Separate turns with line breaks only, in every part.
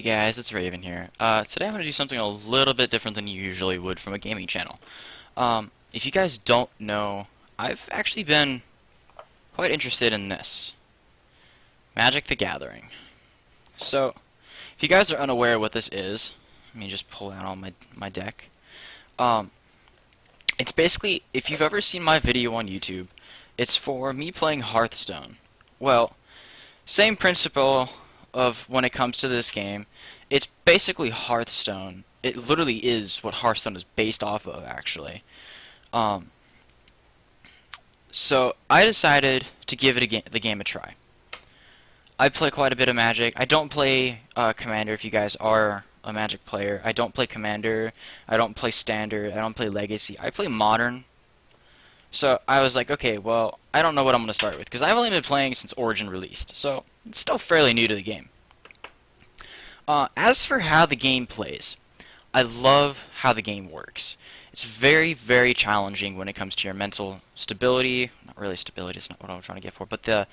guys, it's Raven here. Today I'm going to do something a little bit different than you usually would from a gaming channel. If you guys don't know, I've actually been quite interested in this. Magic the Gathering. So, if you guys are unaware what this is, let me just pull out all my deck. It's basically, if you've ever seen my video on YouTube, it's for me playing Hearthstone. Well, same principle of when it comes to this game. It's basically Hearthstone. It literally is what Hearthstone is based off of, actually. So I decided to give it the game a try. I play quite a bit of Magic. I don't play Commander if you guys are a Magic player. I don't play Commander. I don't play Standard. I don't play Legacy. I play Modern. So I was like, okay, well, I don't know what I'm going to start with, because I've only been playing since Origin released, so it's still fairly new to the game. As for how the game plays, I love how the game works. It's very, very challenging when it comes to your mental stability. Not really stability, it's not what I'm trying to get for, but the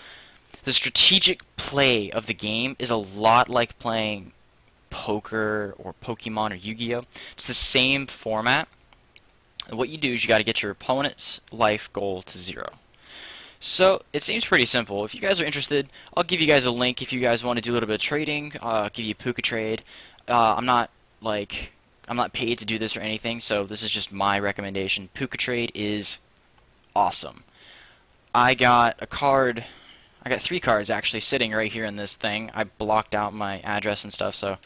strategic play of the game is a lot like playing poker or Pokemon or Yu-Gi-Oh! It's the same format. And what you do is you got to get your opponent's life goal to 0. So it seems pretty simple. If you guys are interested, I'll give you guys a link if you guys want to do a little bit of trading. I'll give you PucaTrade. I'm not paid to do this or anything, so this is just my recommendation. PucaTrade is awesome. I got 3 cards actually sitting right here in this thing. I blocked out my address and stuff, so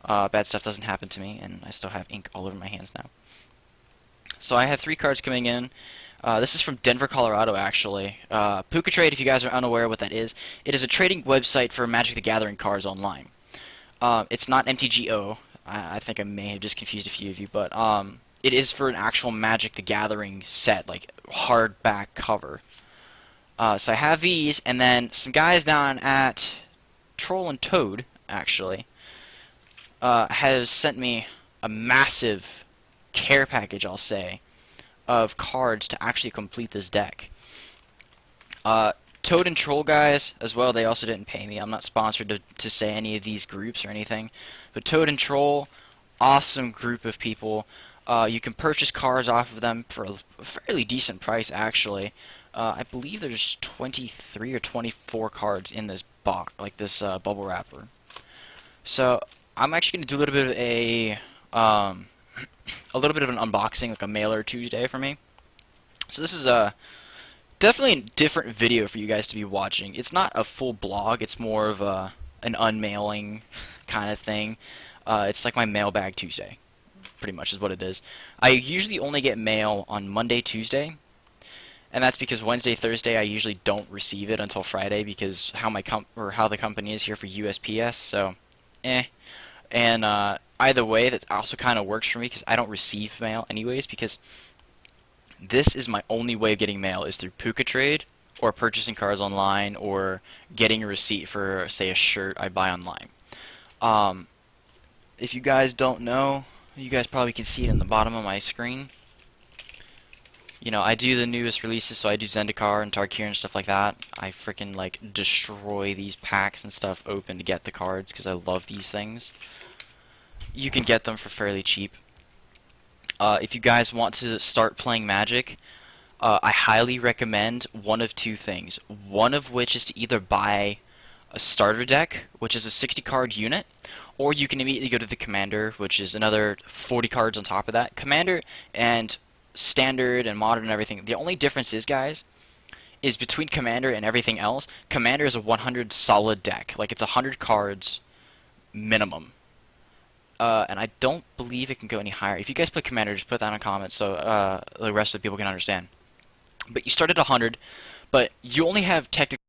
bad stuff doesn't happen to me, and I still have ink all over my hands now. So I have 3 cards coming in. This is from Denver, Colorado, actually. PucaTrade, if you guys are unaware what that is, it is a trading website for Magic the Gathering cards online. It's not MTGO. I think I may have just confused a few of you, but it is for an actual Magic the Gathering set, like hardback cover. So I have these, and then some guys down at TrollAndToad, actually, has sent me a massive care package, I'll say, of cards to actually complete this deck. Toad and Troll guys as well, they also didn't pay me. I'm not sponsored to say any of these groups or anything, but Toad and Troll, awesome group of people. You can purchase cards off of them for a fairly decent price, actually. I believe there's 23 or 24 cards in this box, like this bubble wrapper. So I'm actually going to do a little bit of a little bit of an unboxing, like a Mailer Tuesday for me. So this is definitely a different video for you guys to be watching. It's not a full blog, it's more of an unmailing kind of thing. It's like my Mailbag Tuesday, pretty much is what it is. I usually only get mail on Monday, Tuesday, and that's because Wednesday, Thursday I usually don't receive it until Friday, because how the company is here for USPS, so and either way, that also kind of works for me, because I don't receive mail anyways, because this is my only way of getting mail is through PucaTrade, or purchasing cards online, or getting a receipt for, say, a shirt I buy online. If you guys don't know, you guys probably can see it in the bottom of my screen. You know, I do the newest releases, so I do Zendikar and Tarkir and stuff like that. I freaking, like, destroy these packs and stuff open to get the cards, because I love these things. You can get them for fairly cheap. If you guys want to start playing Magic, I highly recommend one of 2 things. One of which is to either buy a starter deck, which is a 60-card unit, or you can immediately go to the Commander, which is another 40 cards on top of that. Commander and Standard and Modern and everything, the only difference is, guys, is between Commander and everything else, Commander is a 100 solid deck. Like, it's 100 cards minimum. And I don't believe it can go any higher. If you guys play Commander, just put that in the comments so the rest of the people can understand. But you start at 100, but you only have technically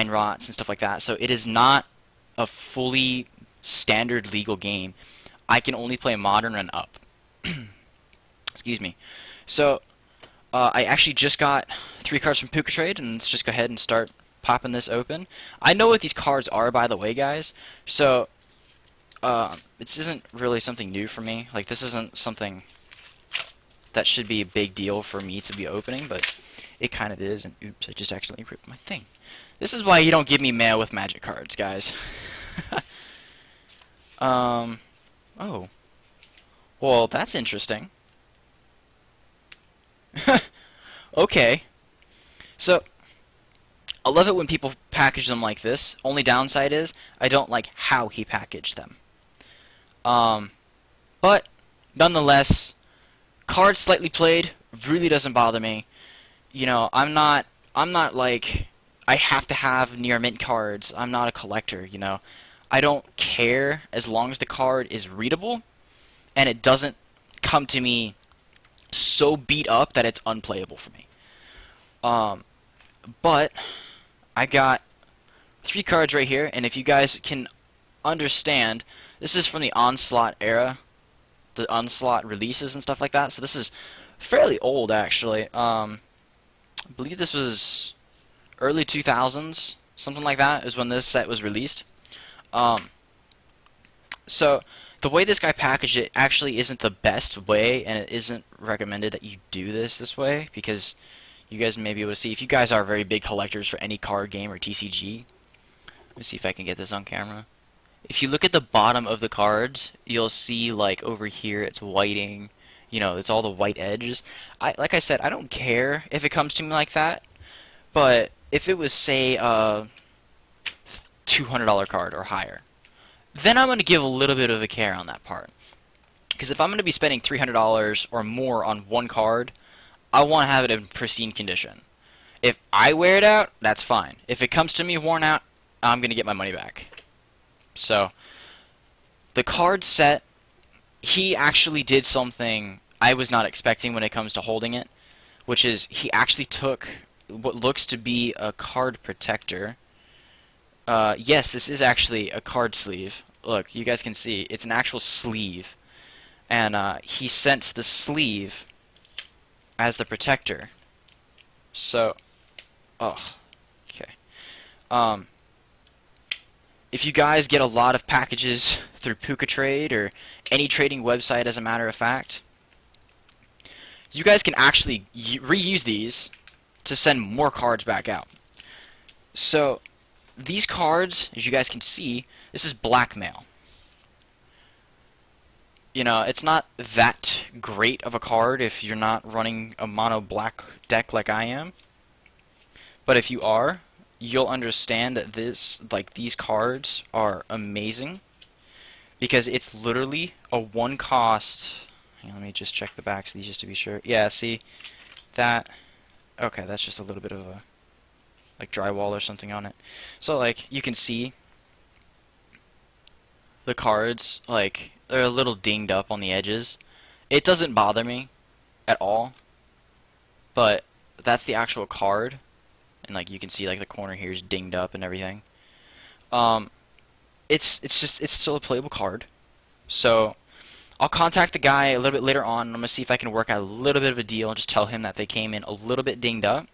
Rots and stuff like that. So it is not a fully standard legal game. I can only play Modern and up. Excuse me. So I actually just got 3 cards from PucaTrade, and let's just go ahead and start popping this open. I know what these cards are, by the way, guys. So, this isn't really something new for me. Like, this isn't something that should be a big deal for me to be opening, but it kind of is. And oops, I just accidentally ripped my thing. This is why you don't give me mail with magic cards, guys. Oh. Well, that's interesting. Okay. So, I love it when people package them like this. Only downside is, I don't like how he packaged them. But, nonetheless, cards slightly played really doesn't bother me. You know, I'm not like, I have to have near mint cards. I'm not a collector, you know. I don't care as long as the card is readable and it doesn't come to me so beat up that it's unplayable for me. But I got 3 cards right here, and if you guys can understand, this is from the Onslaught era, the Onslaught releases and stuff like that. So this is fairly old, actually. I believe this was early 2000s, something like that, is when this set was released. So the way this guy packaged it actually isn't the best way, and it isn't recommended that you do this way, because you guys may be able to see, if you guys are very big collectors for any card game or TCG. Let me see if I can get this on camera. If you look at the bottom of the cards, you'll see, like, over here it's whiting. You know, it's all the white edges. Like I said, I don't care if it comes to me like that, but if it was, say, a $200 card or higher, then I'm going to give a little bit of a care on that part. Because if I'm going to be spending $300 or more on one card, I want to have it in pristine condition. If I wear it out, that's fine. If it comes to me worn out, I'm going to get my money back. So, the card set, he actually did something I was not expecting when it comes to holding it, which is he actually took what looks to be a card protector. Yes, this is actually a card sleeve. Look, you guys can see, it's an actual sleeve. And he sent the sleeve as the protector. So, oh, okay. If you guys get a lot of packages through PucaTrade or any trading website, as a matter of fact, you guys can actually reuse these to send more cards back out. So, these cards, as you guys can see, this is blackmail. You know, it's not that great of a card if you're not running a mono black deck like I am. But if you are, you'll understand that these cards are amazing, because it's literally a one cost. Let me just check the backs of these just to be sure. Yeah, see that? Okay, that's just a little bit of a like drywall or something on it. So like you can see the cards, like they're a little dinged up on the edges. It doesn't bother me at all, but that's the actual card. And like you can see, like the corner here is dinged up and everything. It's still a playable card. So I'll contact the guy a little bit later on, and I'm gonna see if I can work out a little bit of a deal and just tell him that they came in a little bit dinged up.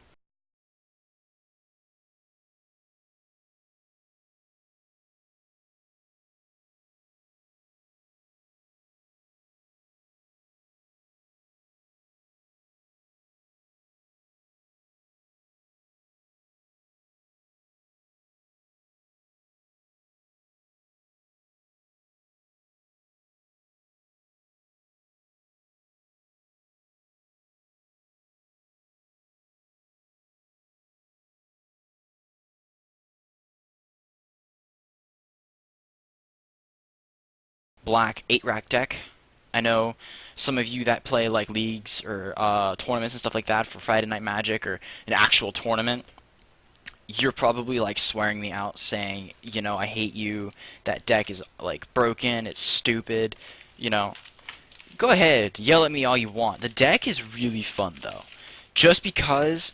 Black 8-rack deck. I know some of you that play like leagues or tournaments and stuff like that for Friday Night Magic or an actual tournament. You're probably like swearing me out, saying, you know, I hate you. That deck is like broken. It's stupid. You know, go ahead, yell at me all you want. The deck is really fun though, just because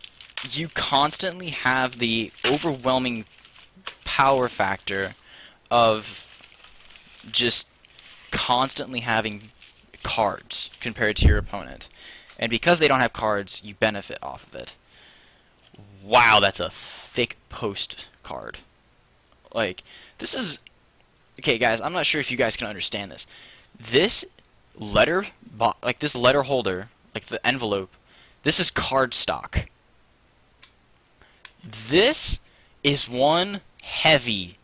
you constantly have the overwhelming power factor of just constantly having cards compared to your opponent. And because they don't have cards, you benefit off of it. Wow, that's a thick post card. Like, this is... Okay, guys, I'm not sure if you guys can understand this. This letter, like this letter holder, like the envelope, this is card stock. This is one heavy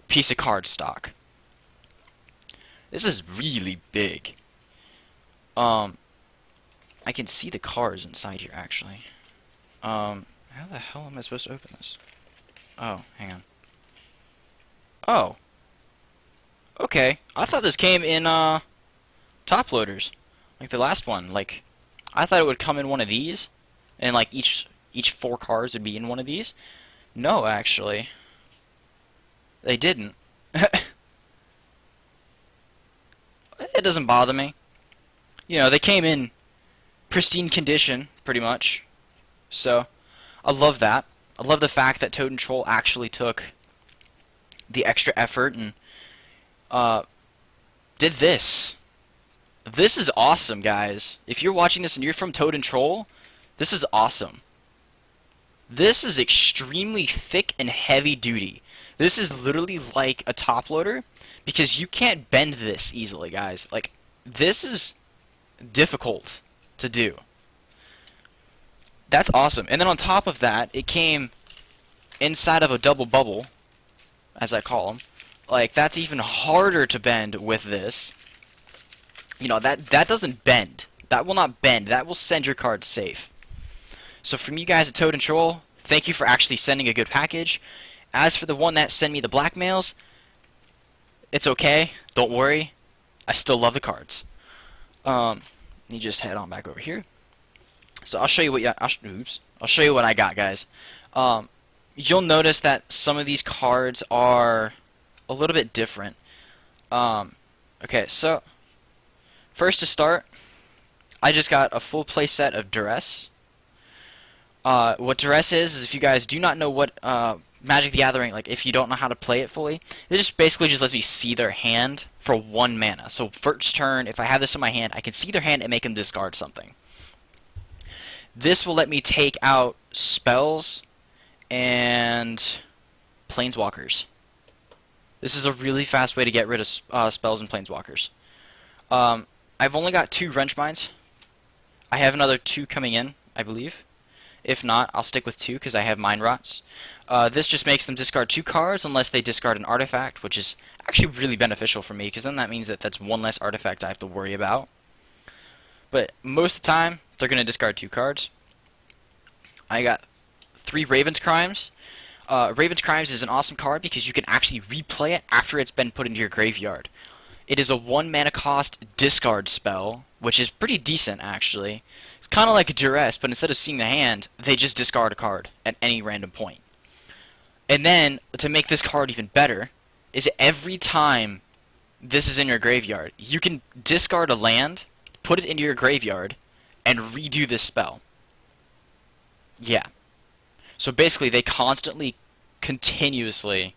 piece of card stock. This is really big. I can see the cards inside here, actually. How the hell am I supposed to open this? Oh, hang on. Oh. Okay. I thought this came in, top loaders. Like the last one. Like, I thought it would come in one of these. And, like, each 4 cards would be in one of these. No, actually. They didn't. It doesn't bother me. You know, they came in pristine condition, pretty much. So, I love that. I love the fact that Toad and Troll actually took the extra effort and did this. This is awesome, guys. If you're watching this and you're from Toad and Troll, this is awesome. This is extremely thick and heavy duty. This is literally like a top loader because you can't bend this easily, guys. Like, this is difficult to do. That's awesome. And then on top of that, it came inside of a double bubble, as I call them. Like, that's even harder to bend with this. You know, that doesn't bend. That will not bend. That will send your card safe. So from you guys at Toad and Troll, thank you for actually sending a good package. As for the one that sent me the blackmails, it's okay. Don't worry. I still love the cards. Let me just head on back over here. So I'll show you what I'll show you what I got, guys. You'll notice that some of these cards are a little bit different. Okay, so first to start, I just got a full playset of Duress. What Duress is if you guys do not know what Magic the Gathering, like if you don't know how to play it fully, it just basically just lets me see their hand for 1 mana. So first turn, if I have this in my hand, I can see their hand and make them discard something. This will let me take out spells and planeswalkers. This is a really fast way to get rid of spells and planeswalkers. I've only got 2 wrench mines. I have another 2 coming in, I believe. If not, I'll stick with 2 because I have mind rots. This just makes them discard 2 cards unless they discard an artifact, which is actually really beneficial for me because then that means that that's 1 less artifact I have to worry about. But most of the time, they're going to discard 2 cards. I got 3 Raven's Crimes. Raven's Crimes is an awesome card because you can actually replay it after it's been put into your graveyard. It is a 1 mana cost discard spell, which is pretty decent actually. It's kind of like a Duress, but instead of seeing the hand, they just discard a card at any random point. And then, to make this card even better, is every time this is in your graveyard, you can discard a land, put it into your graveyard, and redo this spell. Yeah. So basically, they constantly, continuously,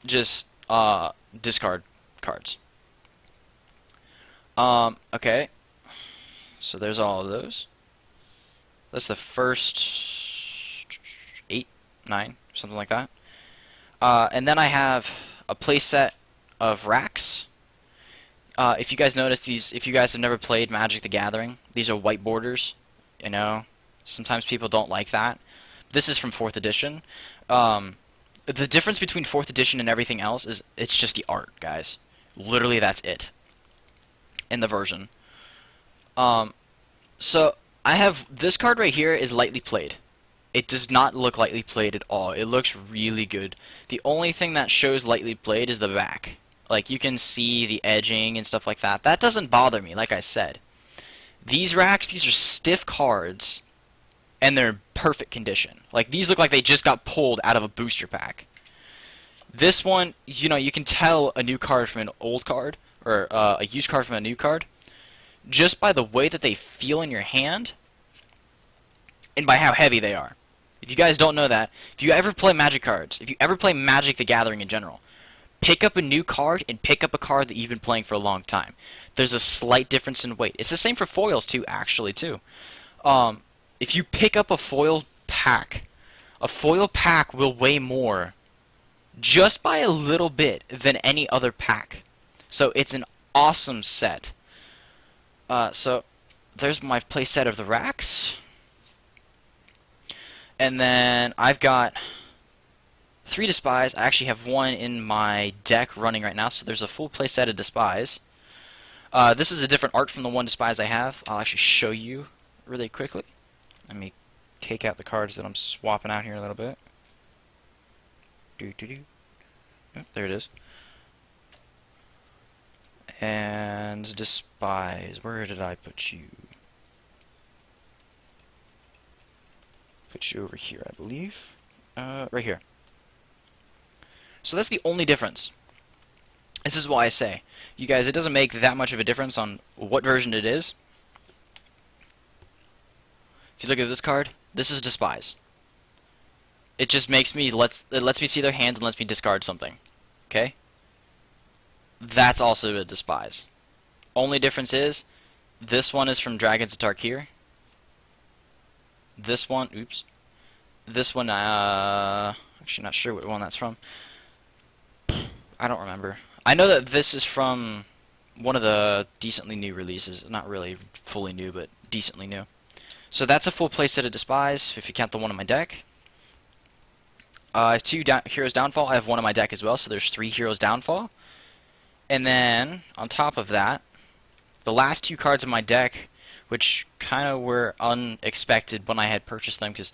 just discard cards. Okay. So there's all of those. That's the first 8, 9, something like that. And then I have a playset of racks. If you guys notice these, if you guys have never played Magic the Gathering, these are white borders. You know, sometimes people don't like that. This is from 4th edition. The difference between 4th edition and everything else is it's just the art, guys. Literally, that's it. In the version. So I have this card right here is lightly played. It does not look lightly played at all. It looks really good. The only thing that shows lightly played is the back. Like, you can see the edging and stuff like that. That doesn't bother me, like I said. These racks, these are stiff cards, and they're in perfect condition. Like, these look like they just got pulled out of a booster pack. This one, you know, you can tell a new card from an old card, or a used card from a new card, just by the way that they feel in your hand, and by how heavy they are. If you guys don't know that, if you ever play Magic cards, if you ever play Magic the Gathering in general, pick up a new card and pick up a card that you've been playing for a long time. There's a slight difference in weight. It's the same for foils too, actually too. If you pick up a foil pack will weigh more just by a little bit than any other pack. So it's an awesome set. So there's my playset of the racks. And then I've got 3 Despise. I actually have 1 in my deck running right now, so there's a full playset of Despise. This is a different art from the 1 Despise I have. I'll actually show you really quickly. Let me take out the cards that I'm swapping out here a little bit. Oh, there it is. And Despise. Where did I put you? Put you over here, I believe. Right here. So that's the only difference. This is why I say, you guys, it doesn't make that much of a difference on what version it is. If you look at this card, this is Despise. It just makes me, it lets me see their hands and lets me discard something. Okay? That's also a Despise. Only difference is, this one is from Dragons of Tarkir. This one, oops. This one, actually not sure what one that's from. I don't remember. I know that this is from one of the decently new releases. Not really fully new, but decently new. So that's a full playset of Despise, if you count the one in my deck. I have 2 Heroes Downfall. I have 1 in my deck as well, so there's 3 Heroes Downfall. And then, on top of that, the last 2 cards in my deck, which kind of were unexpected when I had purchased them, because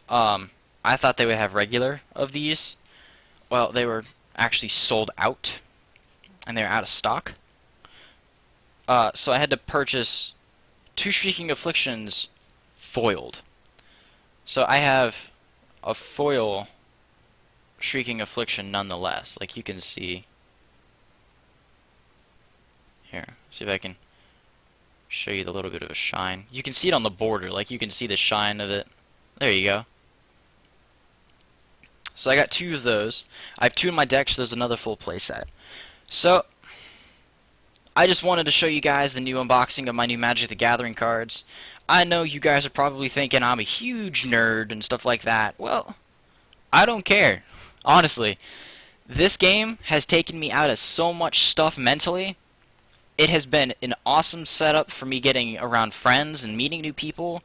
I thought they would have regular of these. Well, they were actually sold out, and they're out of stock. So I had to purchase 2 Shrieking Afflictions foiled. So I have a foil Shrieking Affliction nonetheless. Like you can see. Here, see if I can show you the little bit of a shine. You can see it on the border, like you can see the shine of it. There you go. So I got 2 of those. I have 2 in my deck, so there's another full playset. So, I just wanted to show you guys the new unboxing of my new Magic the Gathering cards. I know you guys are probably thinking I'm a huge nerd and stuff like that. Well, I don't care. Honestly, this game has taken me out of so much stuff mentally. It has been an awesome setup for me getting around friends and meeting new people.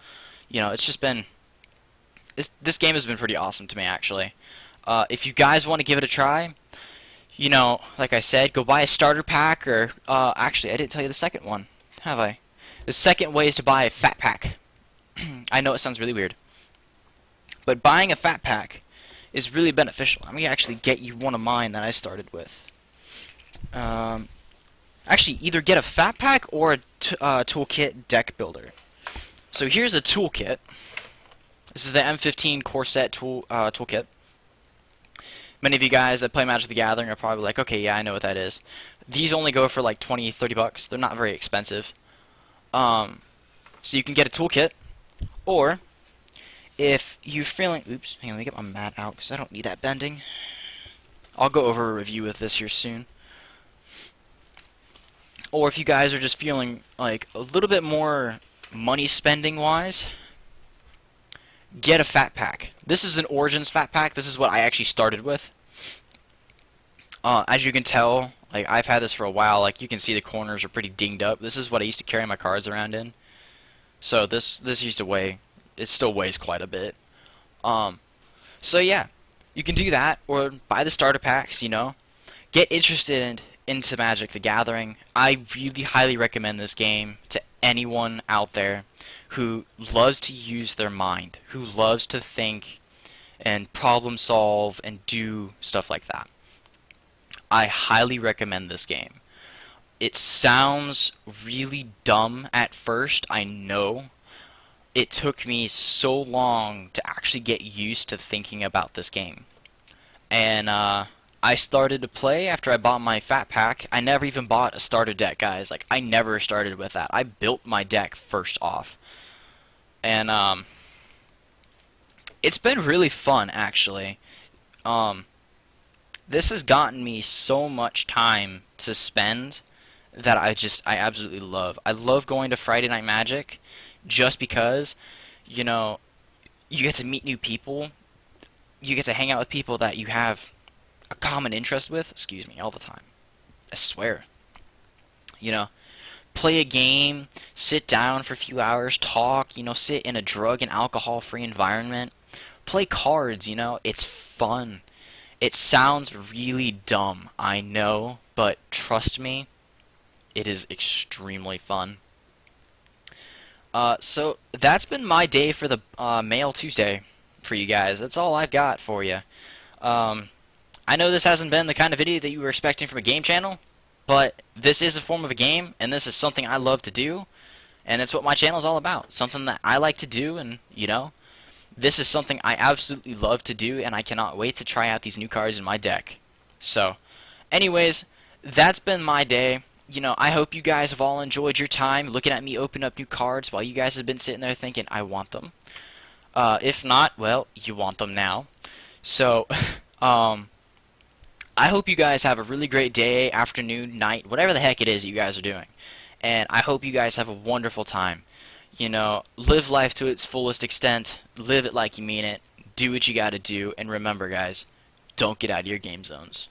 You know, it's just been... This game has been pretty awesome to me, actually. If you guys want to give it a try, you know, like I said, go buy a starter pack, or... actually, I didn't tell you the second one, have I? The second way is to buy a fat pack. I know it sounds really weird. But buying a fat pack is really beneficial. I'm going to actually get you one of mine that I started with. Actually, either get a fat pack or a toolkit deck builder. So here's a toolkit. This is the M15 core set toolkit. Many of you guys that play Magic the Gathering are probably like, okay, yeah, I know what that is. These only go for like 20, 30 bucks. They're not very expensive. So you can get a toolkit, or if you're feeling... Oops, hang on, let me get my mat out because I don't need that bending. I'll go over a review with this here soon. Or if you guys are just feeling like a little bit more money spending wise, get a fat pack. This is an Origins fat pack. This is what I actually started with. As you can tell, like I've had this for a while. Like you can see the corners are pretty dinged up. This is what I used to carry my cards around in. So this used to weigh. It still weighs quite a bit. So yeah, you can do that or buy the starter packs. You know, get interested into Magic the Gathering. I really highly recommend this game to anyone out there who loves to use their mind, who loves to think and problem solve and do stuff like that. I highly recommend this game. It sounds really dumb at first, I know. It took me so long to actually get used to thinking about this game. And I started to play after I bought my fat pack. I never even bought a starter deck, guys. Like, I never started with that. I built my deck first off. And it's been really fun, actually. this has gotten me so much time to spend that I absolutely love. I love going to Friday Night Magic just because, you know, you get to meet new people, you get to hang out with people that you have a common interest with, excuse me, all the time. I swear. You know, play a game, sit down for a few hours, talk, sit in a drug and alcohol free environment. Play cards, it's fun. It sounds really dumb, I know, but trust me, it is extremely fun. So that's been my day for the Mail Tuesday for you guys. That's all I've got for you. I know this hasn't been the kind of video that you were expecting from a game channel, but this is a form of a game, and this is something I love to do, and it's what my channel is all about. Something that I like to do, and, this is something I absolutely love to do, and I cannot wait to try out these new cards in my deck. So, anyways, that's been my day. I hope you guys have all enjoyed your time looking at me open up new cards while you guys have been sitting there thinking, I want them. If not, well, you want them now. So, I hope you guys have a really great day, afternoon, night, whatever the heck it is that you guys are doing. And I hope you guys have a wonderful time. Live life to its fullest extent, live it like you mean it, do what you gotta do, and remember guys, don't get out of your game zones.